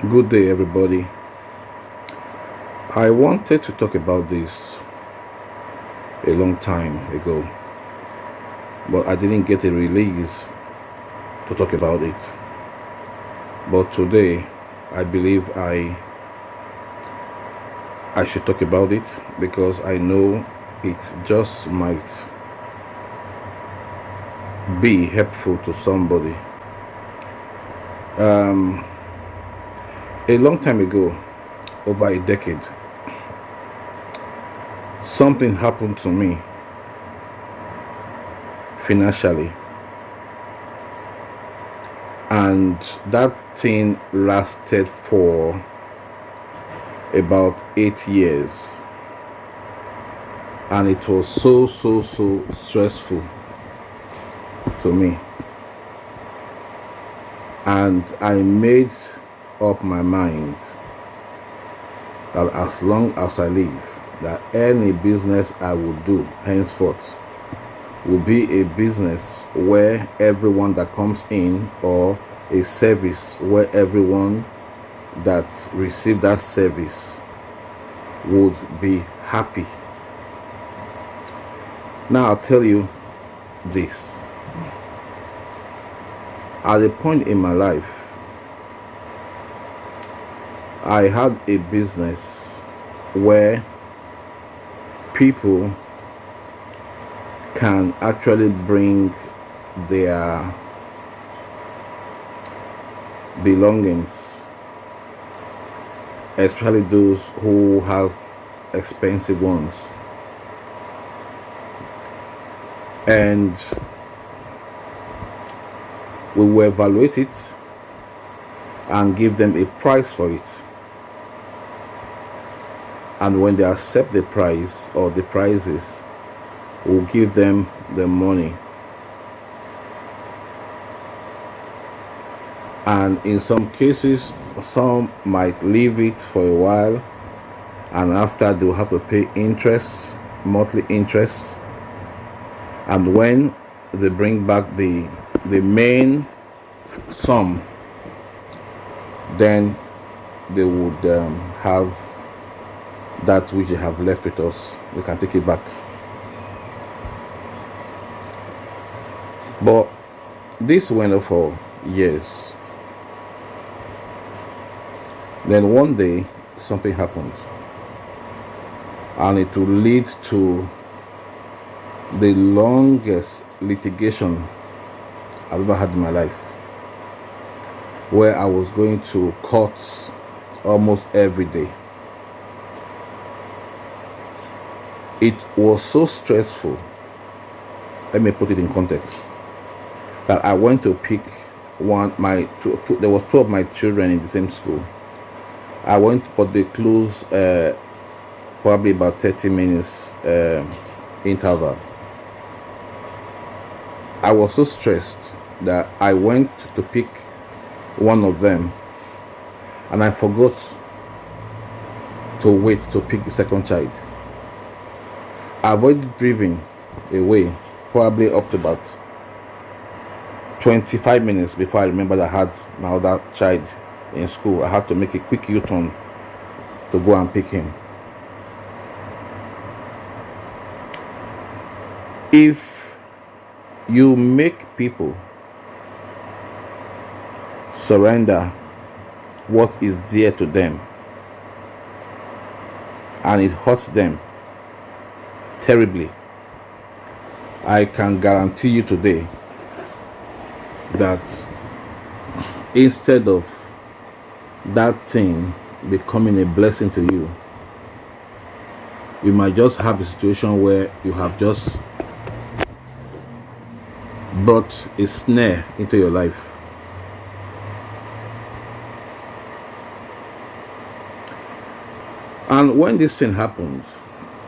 Good day, everybody. I wanted to talk about this a long time ago, but I didn't get a release to talk about it. But today, I believe I should talk about it because I know it just might be helpful to somebody. A long time ago, over a decade, something happened to me financially, and that thing lasted for about 8 years, and it was so stressful to me. And I made up my mind that as long as I live, that any business I would do henceforth will be a business where everyone that comes in, or a service where everyone that received that service would be happy. Now I'll tell you this. At a point in my life, I had a business where people can actually bring their belongings, especially those who have expensive ones, and we will evaluate it and give them a price for it. And when they accept the price or the prices, we'll give them the money. And in some cases, some might leave it for a while, and after they'll have to pay interest, monthly interest. And when they bring back the main sum, then they would have that which they have left with us. We can take it back. But this went on for years. Then one day something happened, and it will lead to the longest litigation I've ever had in my life, where I was going to courts almost every day. It was so stressful, let me put it in context, that I went to pick there was two of my children in the same school. I went, but they closed probably about 30 minutes interval. I was so stressed that I went to pick one of them, and I forgot to wait to pick the second child. I avoided driving away probably up to about 25 minutes before I remembered I had my other child in school. I had to make a quick U-turn to go and pick him. If you make people surrender what is dear to them, and it hurts them terribly, I can guarantee you today that instead of that thing becoming a blessing to you, you might just have a situation where you have just brought a snare into your life. And when this thing happened,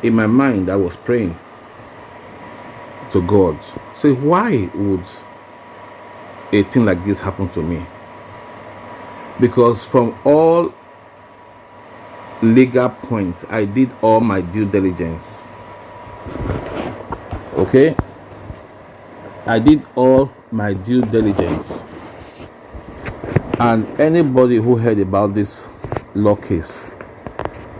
in my mind I was praying to God, say, why would a thing like this happen to me? Because from all legal points, I did all my due diligence. Okay, I did all my due diligence, And anybody who heard about this law case,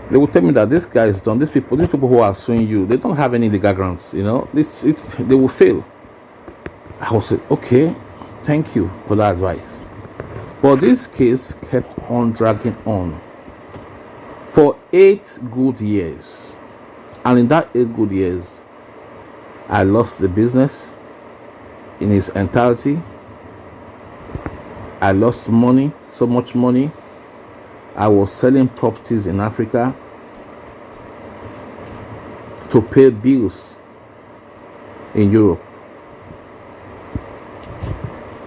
they will tell me that this guy is done. These people who are suing you, they don't have any legal grounds. They will fail. I will say, okay, thank you for that advice. But this case kept on dragging on for 8 good years. And in that 8 good years, I lost the business in its entirety. I lost money, so much money. I was selling properties in Africa to pay bills in Europe.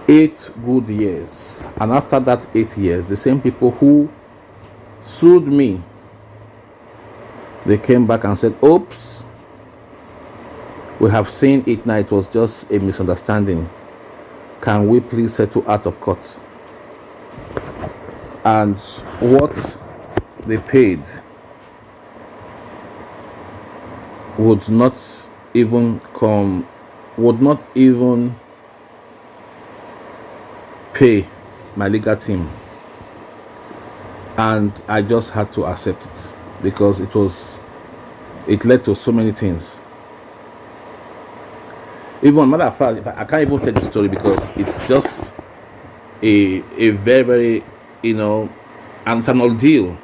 8 good years. And after that 8 years, the same people who sued me, they came back and said, oops, we have seen it now, it was just a misunderstanding. Can we please settle out of court? And what they paid would not even pay my legal team, and I just had to accept it because it led to so many things. Even matter of fact, I can't even tell the story because it's just a very, very, and it's an ordeal.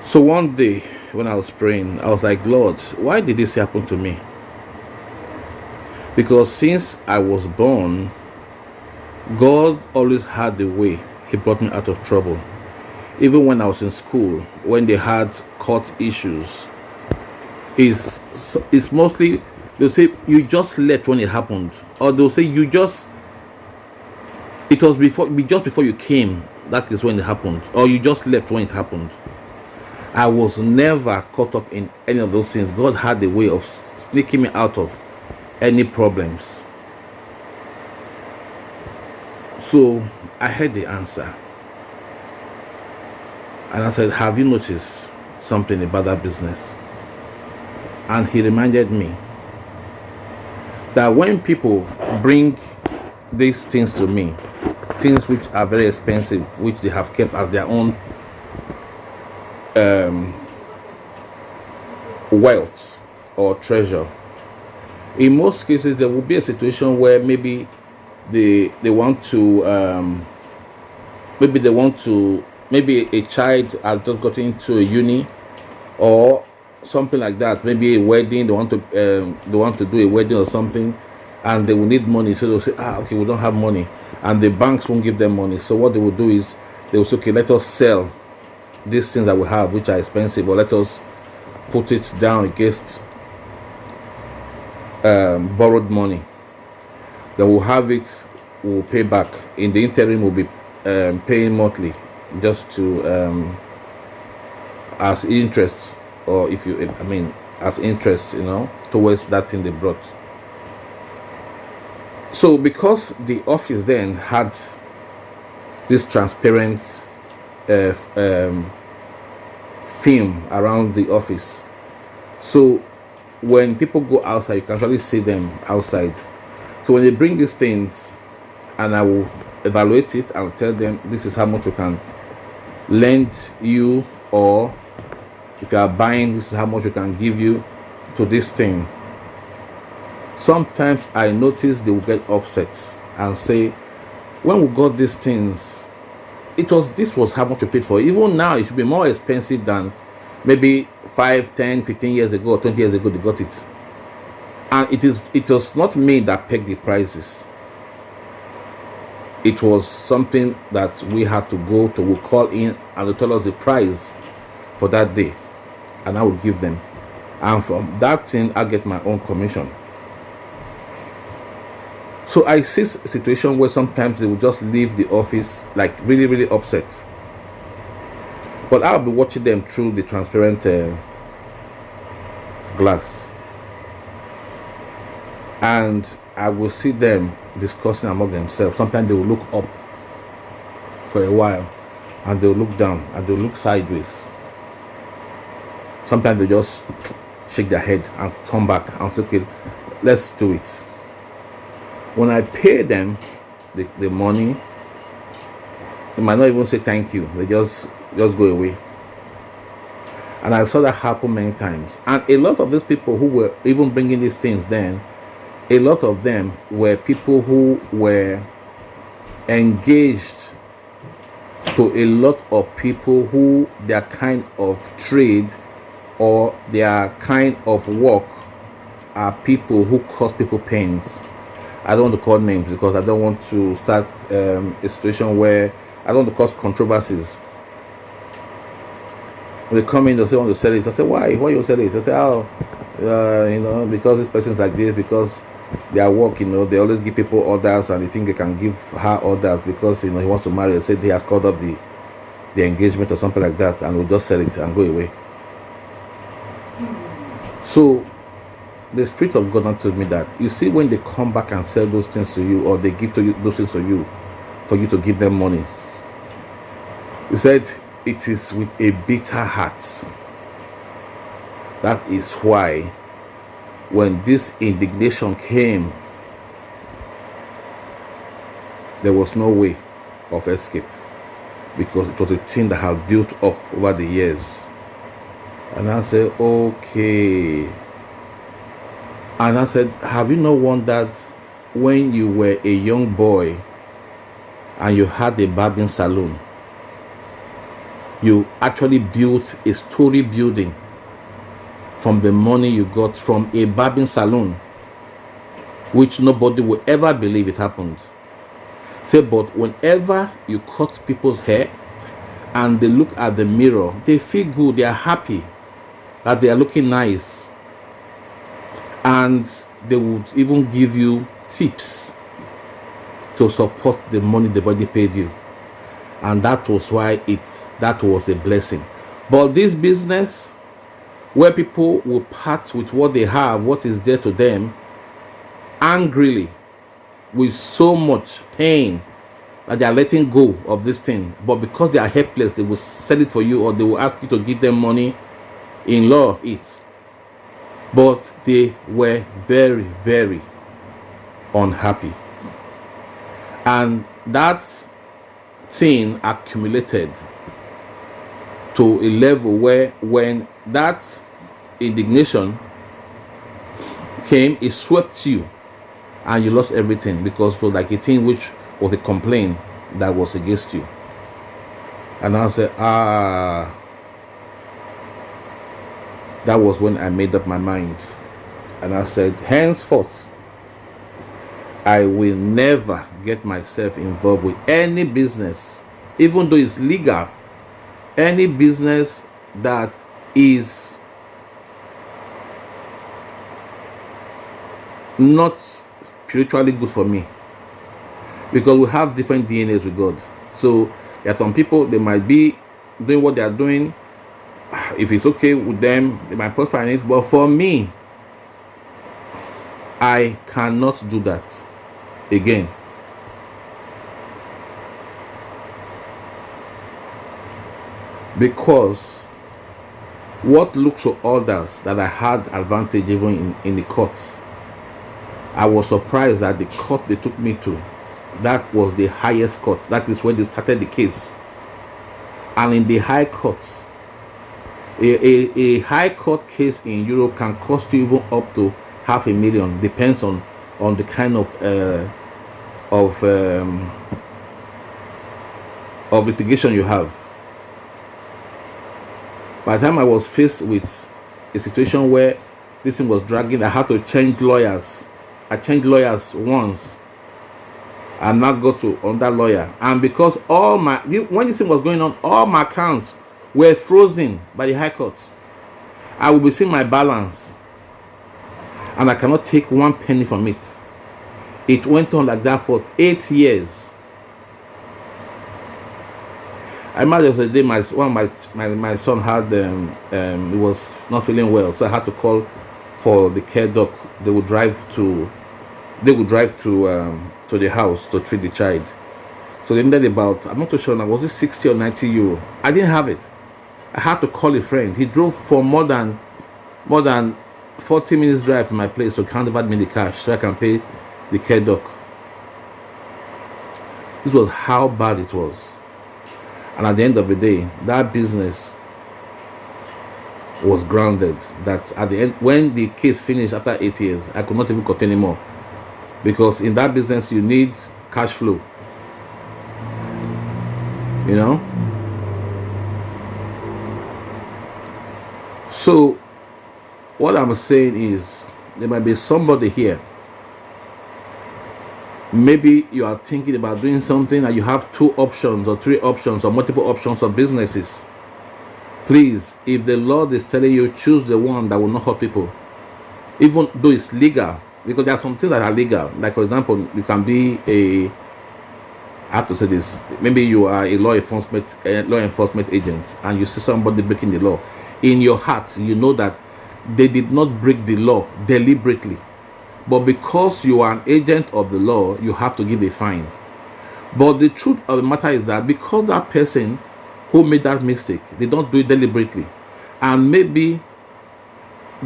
So one day when I was praying, I was like, Lord, why did this happen to me? Because since I was born, God always had the way. He brought me out of trouble. Even when I was in school, when they had court issues, it's mostly, they'll say you just left when it happened, or they'll say it was just before you came, that is when it happened, or you just left when it happened. I was never caught up in any of those things. God had the way of sneaking me out of any problems. So I heard the answer, and I said, have you noticed something about that business? And he reminded me that when people bring these things to me, things which are very expensive, which they have kept as their own wealth or treasure, in most cases there will be a situation where maybe they want to maybe a child has just gotten into a uni or something like that, maybe a wedding, they want to do a wedding or something, and they will need money. So they'll say, okay, we don't have money, and the banks won't give them money. So what they will do is they will say, okay, let us sell these things that we have which are expensive, or let us put it down against borrowed money. Then we'll have it, we'll pay back. In the interim, we'll be paying monthly just to as interest, or as interest, towards that thing they brought. So because the office then had this transparent film around the office, so when people go outside, you can actually see them outside. So when they bring these things, and I will evaluate it, I'll tell them this is how much we can lend you, or if you are buying, this is how much we can give you to this thing. Sometimes I notice they will get upset and say, when we got these things, this was how much we paid for it. Even now it should be more expensive than maybe 5, 10, 15 years ago or 20 years ago they got it. And it was not me that pegged the prices. It was something that we had to go to. We'll call in and they tell us the price for that day, and I will give them, and from that thing I get my own commission. So I see a situation where sometimes they will just leave the office like really, really upset, but I'll be watching them through the transparent glass, and I will see them discussing among themselves. Sometimes they will look up for a while, and they will look down, and they will look sideways. Sometimes they just shake their head and come back and say, okay, let's do it. When I pay them the money, they might not even say thank you. They just go away. And I saw that happen many times. And a lot of these people who were even bringing these things then, a lot of them were people who were engaged to a lot of people who their kind of trade or their kind of work are people who cause people pains. I don't want to call names because I don't want to start a situation where I don't want to cause controversies. When they come in, they say, want to sell it. I say, why you sell it? I say, because this person's like this, because their work, they always give people orders and they think they can give her orders because, he wants to marry. They said he has called up the engagement or something like that, and we'll just sell it and go away. So the Spirit of God told me that, you see, when they come back and sell those things to you, or they give to you those things to you for you to give them money, he said it is with a bitter heart. That is why when this indignation came, there was no way of escape, because it was a thing that had built up over the years. And I said, okay. And I said, have you not wondered when you were a young boy and you had a barbing salon, you actually built a story building from the money you got from a barbing salon, which nobody will ever believe it happened. Say, but whenever you cut people's hair and they look at the mirror, they feel good, they are happy that they are looking nice, and they would even give you tips to support the money they've already paid you. And that was why that was a blessing. But this business where people will part with what they have, what is there to them, angrily, with so much pain, that they are letting go of this thing, but because they are helpless, they will sell it for you, or they will ask you to give them money in lieu of it. But they were very, very unhappy, and that thing accumulated to a level where, when that indignation came, it swept you and you lost everything, because it was like a thing which was a complaint that was against you. And I said, that was when I made up my mind. And I said, henceforth, I will never get myself involved with any business, even though it's legal, any business that is not spiritually good for me, because we have different DNAs with God. So there are some people, they might be doing what they are doing. If it's okay with them, they might prosper in it. But for me, I cannot do that again. Because what looks to others that I had advantage even in the courts, I was surprised that the court they took me to, that was the highest court. That is where they started the case. And in the high courts, a high court case in Europe can cost you even up to $500,000, depends on the kind of litigation you have. By the time I was faced with a situation where this thing was dragging, I had to change lawyers. I changed lawyers once and now go to another lawyer. And because when this thing was going on, all my accounts were frozen by the high court. I will be seeing my balance, and I cannot take one penny from it. It went on like that for 8 years. I remember the day my son had he was not feeling well, so I had to call for the care doc. They would drive to the house to treat the child. So they needed about, I'm not too sure now, was it 60 or 90 euro? I didn't have it. I had to call a friend. He drove for more than 40 minutes drive to my place to hand over me the cash so I can pay the care doc. This was how bad it was. And at the end of the day, that business was grounded. That at the end, when the case finished after 8 years, I could not even cut anymore, because in that business you need cash flow, you know. So what I'm saying is, there might be somebody here, maybe you are thinking about doing something and you have 2 options or 3 options or multiple options of businesses. Please, if the Lord is telling you, choose the one that will not hurt people, even though it's legal, because there are some things that are legal. Like, for example, you can be I have to say this, maybe you are a law enforcement agent and you see somebody breaking the law. In your heart, you know that they did not break the law deliberately, but because you are an agent of the law, you have to give a fine. But the truth of the matter is that because that person who made that mistake, they don't do it deliberately, and maybe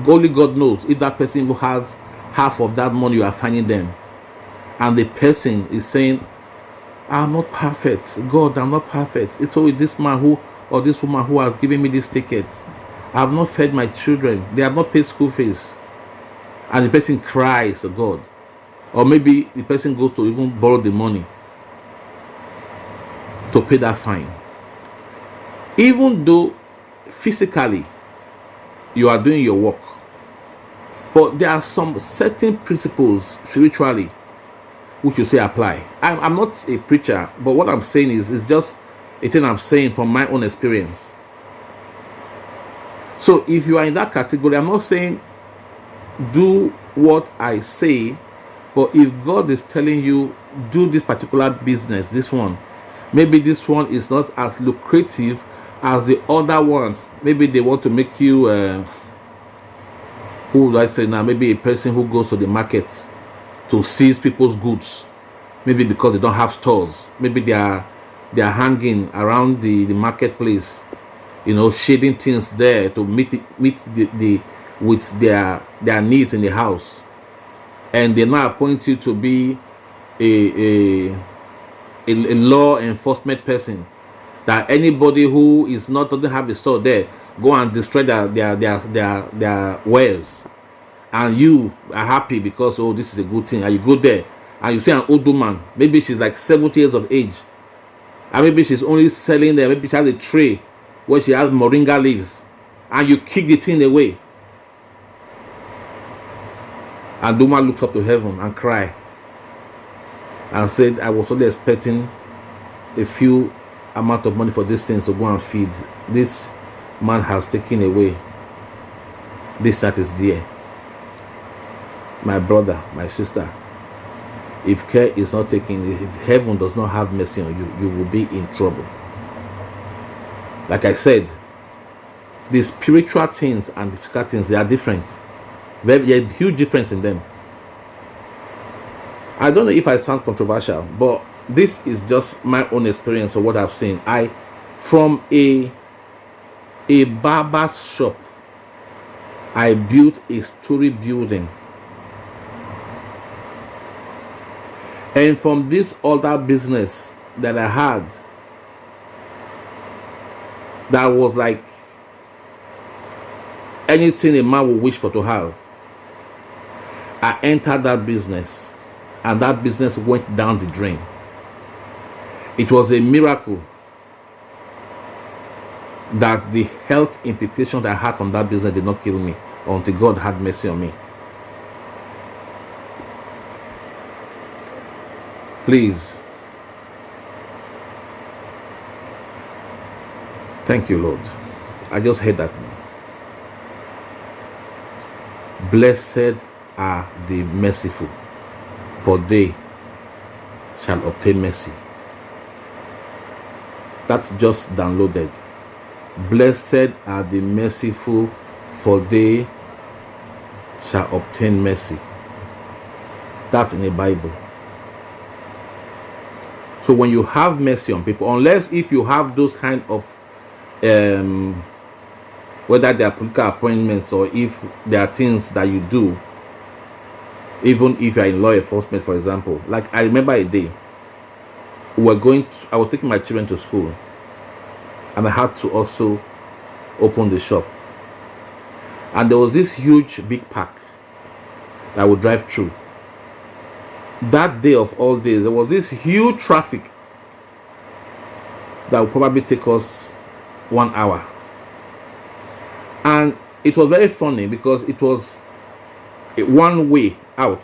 only God knows if that person who has half of that money you are finding them, and the person is saying, I'm not perfect, God, I'm not perfect, it's always this man who or this woman who has given me this ticket, I have not fed my children, they have not paid school fees, and the person cries to God, or maybe the person goes to even borrow the money to pay that fine. Even though physically you are doing your work, but there are some certain principles spiritually which you say apply. I'm not a preacher, but what I'm saying is just a thing I'm saying from my own experience. So if you are in that category, I'm not saying do what I say, but if God is telling you do this particular business, this one, maybe this one is not as lucrative as the other one. Maybe they want to make you who would I say now, maybe a person who goes to the market to seize people's goods, maybe because they don't have stores, maybe they are hanging around the marketplace, you know, shading things there to meet with their needs in the house, and they now appoint you to be a law enforcement person, that anybody who is not doesn't have a store there, go and destroy their wares, and you are happy because, oh, this is a good thing, and you go there and you see an old woman, maybe she's like 70 years of age, and maybe she's only selling there, maybe she has a tray where she has moringa leaves, and you kick the thing away, and the woman looks up to heaven and cry and said, I was only expecting a few amount of money for these things to go and feed. This man has taken away this that is there. My brother, my sister, if care is not taken, if heaven does not have mercy on you, you will be in trouble. Like I said, the spiritual things and the physical things, they are different. There's a huge difference in them. I don't know if I sound controversial, but this is just my own experience of what I've seen. From a barber's shop, I built a story building, and from this other business that I had, that was like anything a man would wish for to have, I entered that business, and that business went down the drain. It was a miracle that the health implications I had from that business did not kill me until God had mercy on me. Please, thank you, Lord. I just heard that now. Blessed are the merciful, for they shall obtain mercy. That just downloaded. Blessed are the merciful, for they shall obtain mercy. That's in the Bible. So when you have mercy on people, unless if you have those kind of whether they are political appointments or if there are things that you do, even if you are in law enforcement, for example. Like, I remember a day I was taking my children to school, and I had to also open the shop. And there was this huge big park that I would drive through. That day of all days, there was this huge traffic that would probably take us 1 hour. And it was very funny because it was a one way out.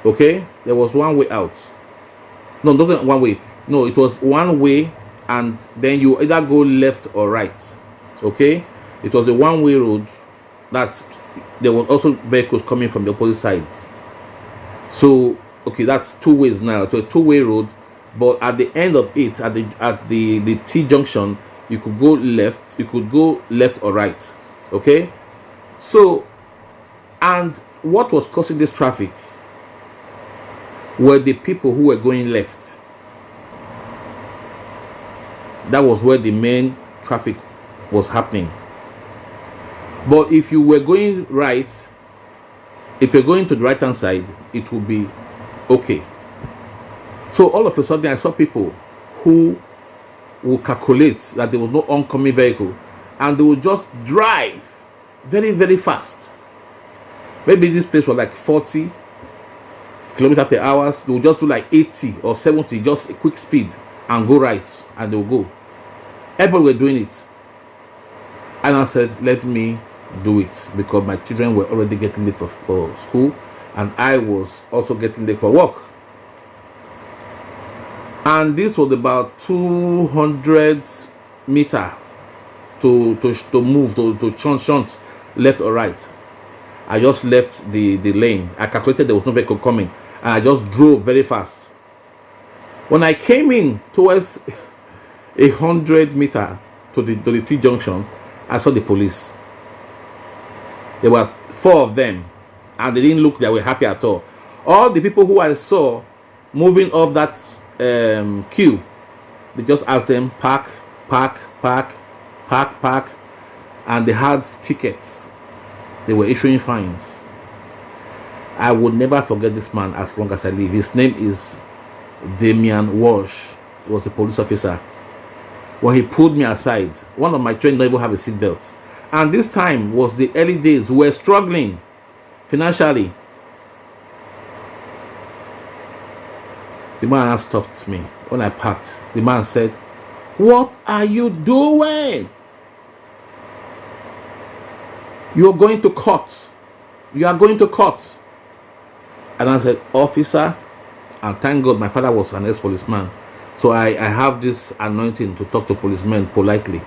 Okay? There was one way out. No, not one way. No, it was one way, and then you either go left or right. Okay? It was a one-way road. There was also vehicles coming from the opposite sides. So, okay, that's 2 ways now. It's a 2-way road, but at the end of it, at the T junction, you could go left. You could go left or right. Okay? So, and what was causing this traffic were the people who were going left. That was where the main traffic was happening. But if you were going right, if you're going to the right hand side, it will be okay. So all of a sudden I saw people who would calculate that there was no oncoming vehicle, and they would just drive very, very fast. Maybe this place was like 40 kilometers per hour. They would just do like 80 or 70, just a quick speed, and go right, and they will go. Everybody were doing it. And I said, let me do it, because my children were already getting late for school, and I was also getting late for work. And this was about 200 meters to move, to shunt left or right. I just left the lane. I calculated there was no vehicle coming, and I just drove very fast. When I came in towards 100 meters to the T junction, I saw the police. There were 4 of them, and they didn't look they were happy at all. All the people who I saw moving off that queue, they just asked them, park, and they had tickets. They were issuing fines. I would never forget this man as long as I live. His name is Damian Walsh. He was a police officer. When he pulled me aside, one of my children don't even have a seatbelt. And this time was the early days. We were struggling financially. The man stopped me when I parked. The man said, "What are you doing? You're going to court. You are going to court." And I said, "Officer," and thank God my father was an ex-policeman, so I have this anointing to talk to policemen politely.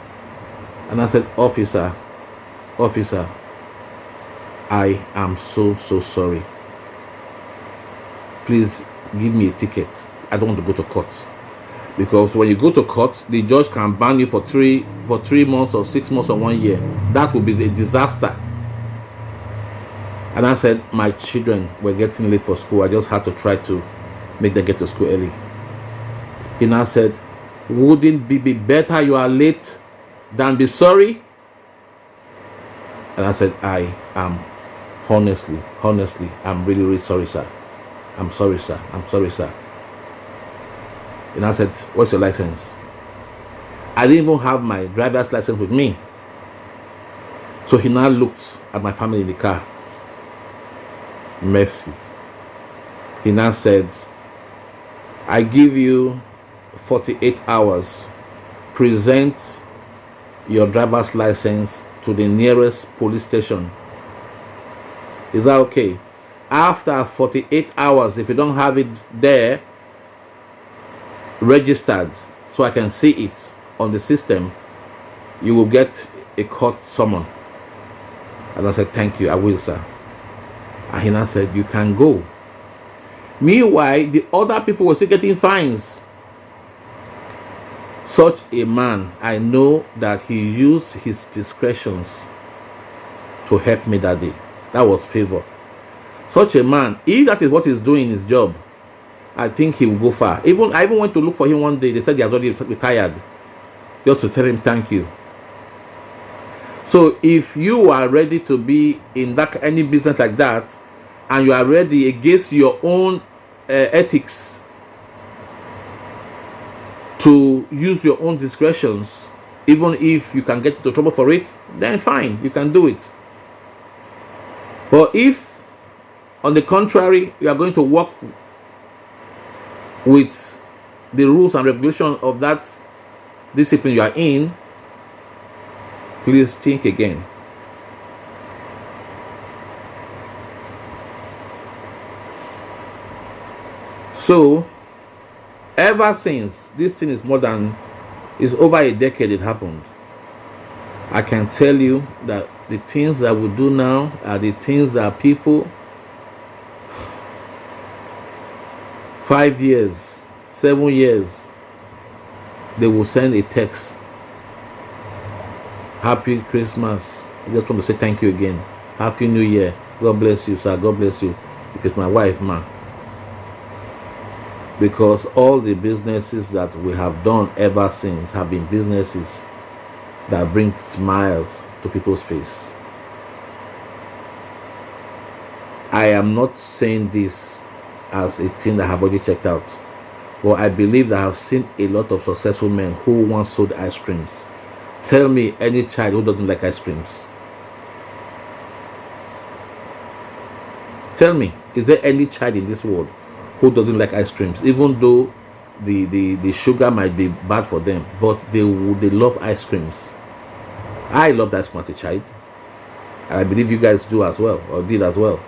And I said, officer, I am so sorry. Please give me a ticket. I don't want to go to court. Because when you go to court, the judge can ban you for 3 months or 6 months or 1 year. That would be a disaster." And I said, my children were getting late for school. I just had to try to make them get to school early. He now said, "Wouldn't it be better you are late than be sorry?" And I said, I am honestly, I'm really sorry, sir. I'm sorry, sir. And I said, "What's your license?" I didn't even have my driver's license with me. So he now looked at my family in the car. Mercy. He now said, "I give you 48 hours. Present your driver's license to the nearest police station. Is that okay? After 48 hours, if you don't have it there registered so I can see it on the system, you will get a court summon." And I said, "Thank you, I will, sir." And he now said, "You can go." Meanwhile, the other people were still getting fines. Such a man, I know that he used his discretions to help me that day. That was favor. Such a man, if that is what he's doing in his job, I think he will go far. I even went to look for him one day. They said he has already retired, just to tell him thank you. So if you are ready to be in that any business like that, and you are ready against your own ethics to use your own discretions, even if you can get into trouble for it, then fine, you can do it. But if, on the contrary, you are going to work with the rules and regulations of that discipline you are in, please think again. So, ever since this thing is over a decade it happened, I can tell you that the things that we do now are the things that people 5 years, 7 years, they will send a text, Happy Christmas, I just want to say thank you again, Happy New Year, God bless you sir, God bless you. It is my wife, man. Because all the businesses that we have done ever since have been businesses that bring smiles to people's face. I am not saying this as a thing that I have already checked out, but I believe that I have seen a lot of successful men who once sold ice creams. Tell me any child who doesn't like ice creams. Tell me, is there any child in this world who doesn't like ice creams, even though the sugar might be bad for them, but they love ice creams? I loved ice cream as a child, and I believe you guys do as well, or did as well.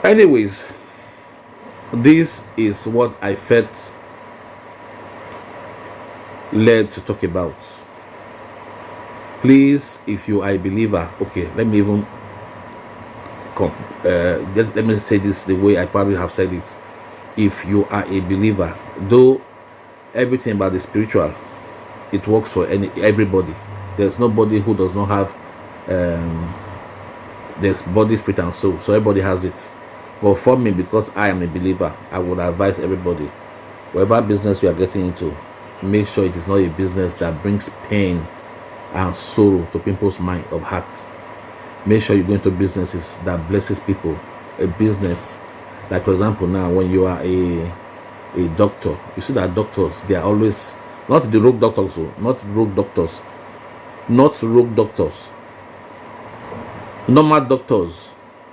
Anyways, this is what I felt led to talk about. Please, if you are a believer, okay, let me even let me say this the way I probably have said it. If you are a believer, though everything about the spiritual, it works for everybody. There's nobody who does not have there's body, spirit and soul, so everybody has it. But for me, because I am a believer, I would advise everybody, whatever business you are getting into, make sure it is not a business that brings pain and sorrow to people's mind of hearts. Make sure you go into businesses that blesses people. A business, like for example, now when you are a doctor, you see that doctors, they are always not the rogue doctors, not rogue doctors, normal doctors.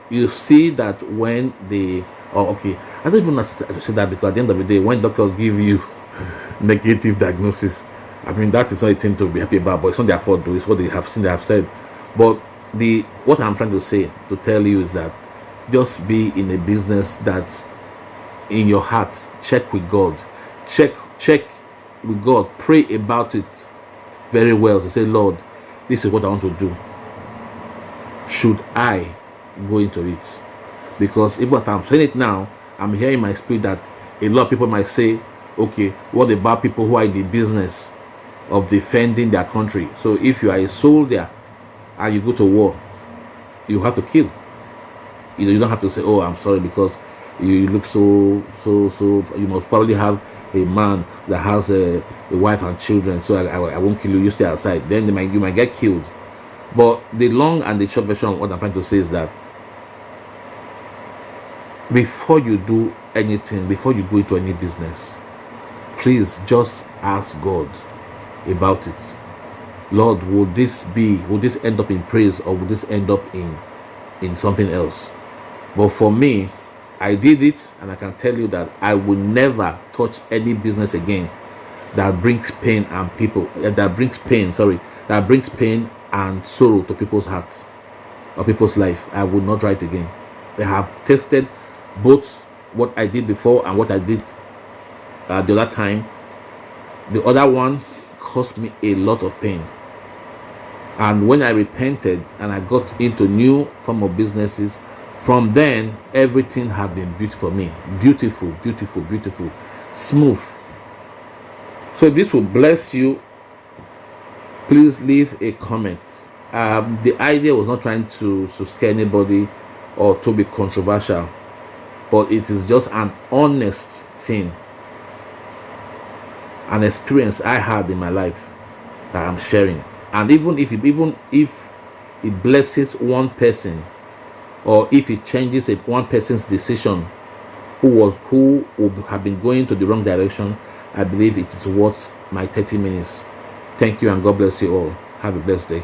You see that when they, okay, I don't even know to say that, because at the end of the day, when doctors give you negative diagnosis, I mean, that is not a thing to be happy about, but it's not their fault though, it's what they have seen, they have said. But what I'm trying to say, to tell you, is that just be in a business that in your heart, check with God, check with God, pray about it very well, to say, Lord, this is what I want to do. Should I go into it? Because if what I'm saying it now, I'm hearing in my spirit that a lot of people might say, okay, what about people who are in the business of defending their country? So if you are a soldier and you go to war, you have to kill. You don't have to say, oh, I'm sorry because you look so. You must probably have a man that has a wife and children, so I won't kill you, you stay outside. Then you might get killed. But the long and the short version of what I'm trying to say is that before you do anything, before you go into any business, please just ask God about it. Lord, would this end up in praise, or would this end up in something else? But for me, I did it, and I can tell you that I will never touch any business again that brings pain and that brings pain and sorrow to people's hearts or people's life. I will not try it again. I have tested both what I did before and what I did the other time. The other one cost me a lot of pain, and when I repented and I got into new form of businesses, from then everything had been beautiful for me. Beautiful, smooth. So if this will bless you, please leave a comment. The idea was not trying to scare anybody or to be controversial, but it is just an honest thing, an experience I had in my life. that I'm sharing. And even if it blesses one person, or if it changes one person's decision who would have been going to the wrong direction, I believe it is worth my 30 minutes. Thank you, and God bless you all. Have a blessed day.